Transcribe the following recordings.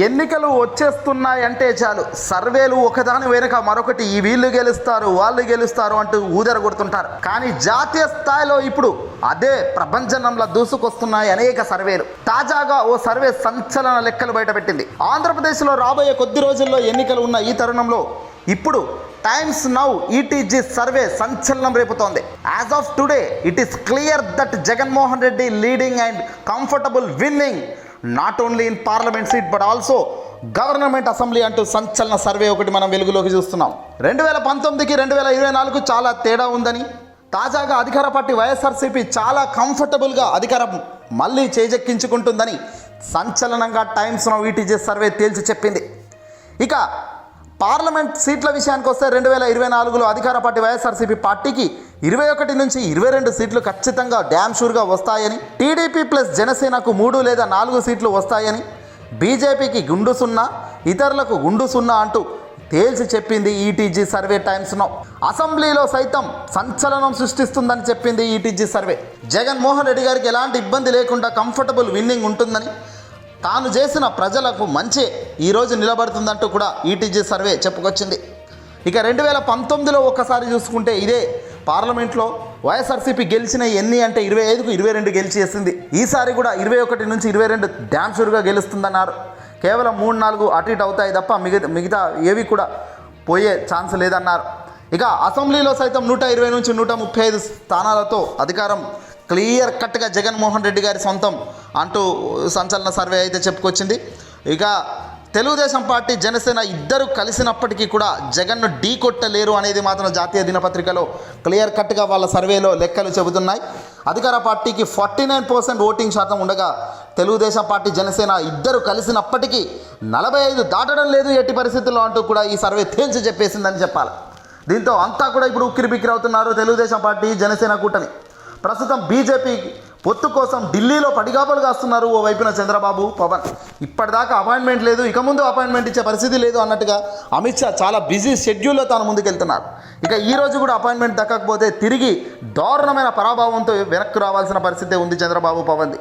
ఎన్నికలు వచ్చేస్తున్నాయంటే చాలు సర్వేలు ఒకదాని వెనుక మరొకటి ఈ వీళ్ళు గెలుస్తారు వాళ్ళు గెలుస్తారు అంటూ ఊదరగొడుతుంటారు. కానీ జాతీయ స్థాయిలో ఇప్పుడు అదే ప్రపంచంలో దూసుకొస్తున్నాయి అనేక సర్వేలు. తాజాగా ఓ సర్వే సంచలన లెక్కలు బయటపెట్టింది. ఆంధ్రప్రదేశ్లో రాబోయే కొద్ది రోజుల్లో ఎన్నికలు ఉన్న ఈ తరుణంలో ఇప్పుడు టైమ్స్ నౌ ఈటీజీ సర్వే సంచలనం రేపుతోంది. As of today it is clear that Jaganmohan Reddy leading and comfortable winnowing not only in parliament seat but also government assembly అంటూ సంచలన సర్వే ఒకటి మనం వెలుగులోకి చూస్తున్నాం. 2019కి 2024 చాలా తేడా ఉందని, తాజాగా అధికార పార్టీ వైఎస్ఆర్సీపీ చాలా కంఫర్టబుల్గా అధికారం మళ్ళీ చేజెక్కించుకుంటుందని సంచలనంగా టైమ్స్ నౌ ఈటీజీ సర్వే తేల్చి చెప్పింది. ఇక పార్లమెంట్ సీట్ల విషయానికి వస్తే 2024లో అధికార పార్టీ వైఎస్ఆర్సీపీ పార్టీకి 21 నుంచి 22 సీట్లు ఖచ్చితంగా డ్యామ్ షూర్గా వస్తాయని, టీడీపీ ప్లస్ జనసేనకు 3 లేదా 4 సీట్లు వస్తాయని, బీజేపీకి గుండు 0, ఇతరులకు గుండు 0 అంటూ తేల్చి చెప్పింది ఈటీజీ సర్వే టైమ్స్ నౌ. అసెంబ్లీలో సైతం సంచలనం సృష్టిస్తుందని చెప్పింది ఈటీజీ సర్వే. జగన్మోహన్ రెడ్డి గారికి ఎలాంటి ఇబ్బంది లేకుండా కంఫర్టబుల్ విన్నింగ్ ఉంటుందని, తాను చేసిన ప్రజలకు మంచి ఈరోజు నిలబడుతుందంటూ కూడా ఈటీజీ సర్వే చెప్పుకొచ్చింది. ఇక 2019లో ఒక్కసారి చూసుకుంటే ఇదే పార్లమెంట్లో వైఎస్ఆర్సీపీ గెలిచిన ఎన్ని అంటే 25కు 22 గెలిచేసింది. ఈసారి కూడా 21 నుంచి 22 డ్యామ్ షూర్గా గెలుస్తుందన్నారు. కేవలం 3-4 అటు ఇటు అవుతాయి తప్ప మిగతా ఏవి కూడా పోయే ఛాన్స్ లేదన్నారు. ఇక అసెంబ్లీలో సైతం 120 నుంచి 135 స్థానాలతో అధికారం క్లియర్ కట్గా జగన్మోహన్ రెడ్డి గారి సొంతం అంటూ సంచలన సర్వే అయితే చెప్పుకొచ్చింది. ఇక తెలుగుదేశం పార్టీ జనసేన ఇద్దరు కలిసినప్పటికీ కూడా జగన్ను ఢీ కొట్టలేరు అనేది మాత్రం జాతీయ దినపత్రికలో క్లియర్ కట్గా వాళ్ళ సర్వేలో లెక్కలు చెబుతున్నాయి. అధికార పార్టీకి 49% ఓటింగ్ శాతం ఉండగా తెలుగుదేశం పార్టీ జనసేన ఇద్దరు కలిసినప్పటికీ 45 దాటడం లేదు ఎట్టి పరిస్థితుల్లో అంటూ కూడా ఈ సర్వే తేల్చి చెప్పేసిందని చెప్పాలి. దీంతో అంతా కూడా ఇప్పుడు ఉక్కిరిబిక్కిరి అవుతున్నారు తెలుగుదేశం పార్టీ జనసేన కూటమి. ప్రస్తుతం బీజేపీ పొత్తు కోసం ఢిల్లీలో పడిగాపులు కాస్తున్నారు. ఓ వైపున చంద్రబాబు, పవన్ ఇప్పటిదాకా అపాయింట్మెంట్ లేదు, ఇక ముందు అపాయింట్మెంట్ ఇచ్చే పరిస్థితి లేదు అన్నట్టుగా అమిత్ షా చాలా బిజీ షెడ్యూల్లో తాను ముందుకెళ్తున్నారు. ఇక ఈరోజు కూడా అపాయింట్మెంట్ దక్కకపోతే తిరిగి దారుణమైన పరాభావంతో వెనక్కి రావాల్సిన పరిస్థితి ఉంది చంద్రబాబు, పవన్ది.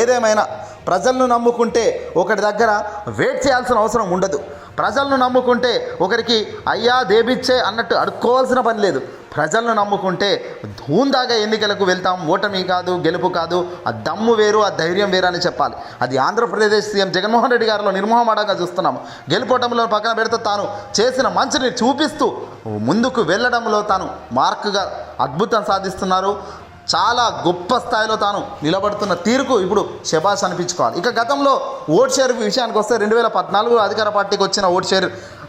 ఏదేమైనా ప్రజలను నమ్ముకుంటే ఒకటి దగ్గర వెయిట్ చేయాల్సిన అవసరం ఉండదు. ప్రజలను నమ్ముకుంటే ఒకరికి అయ్యా దేబిచ్చే అన్నట్టు అడుక్కోవాల్సిన పని లేదు. ప్రజలను నమ్ముకుంటే ధూందాగా ఎన్నికలకు వెళ్తాం. ఓటమి కాదు, గెలుపు కాదు, ఆ దమ్ము వేరు, ఆ ధైర్యం వేరు అని చెప్పాలి. అది ఆంధ్రప్రదేశ్ సీఎం జగన్మోహన్ రెడ్డి గారిలో నిర్మోహమాటంగా చూస్తున్నాము. గెలుపోవటంలో పక్కన పెడితే తాను చేసిన మంచిని చూపిస్తూ ముందుకు వెళ్ళడంలో తాను మార్కుగా అద్భుతం సాధిస్తున్నారు. చాలా గొప్ప స్థాయిలో తాను నిలబడుతున్న తీరుకు ఇప్పుడు శబాష్ అనిపించుకోవాలి. ఇక గతంలో ఓట్ షేర్ విషయానికి వస్తే 2014 అధికార పార్టీకి వచ్చిన ఓట్ షేర్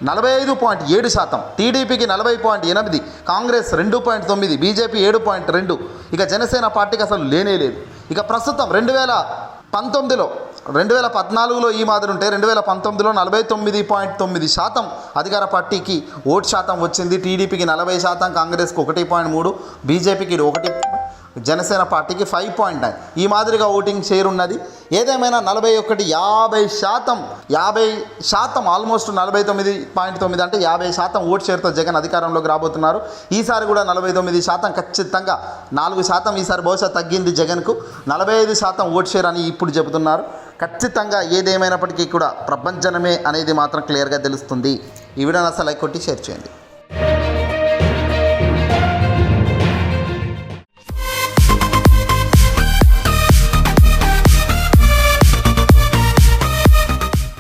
45.7%, టీడీపీకి 40.8%, కాంగ్రెస్ 2.9%, బీజేపీ 7.2%, ఇక జనసేన పార్టీకి అసలు లేనే లేదు. ఇక ప్రస్తుతం 2014లో ఈ మాదిరి ఉంటే 2019లో 49.9% అధికార పార్టీకి ఓట్ శాతం వచ్చింది. టీడీపీకి 40%, కాంగ్రెస్కి 1.3%, బీజేపీకి 1%, జనసేన పార్టీకి 5.9%. ఈ మాదిరిగా ఓటింగ్ షేర్ ఉన్నది. ఏదేమైనా 50% ఆల్మోస్ట్ 49.9% అంటే 50% ఓట్ షేర్తో జగన్ అధికారంలోకి రాబోతున్నారు. ఈసారి కూడా 49% ఖచ్చితంగా, 4% ఈసారి బహుశా తగ్గింది జగన్కు, 45% ఓట్ షేర్ అని ఇప్పుడు చెబుతున్నారు. ఖచ్చితంగా ఏదేమైనప్పటికీ కూడా ప్రపంచమే అనేది మాత్రం క్లియర్గా తెలుస్తుంది. ఈ వీడియోని అసలు లైక్ కొట్టి షేర్ చేయండి.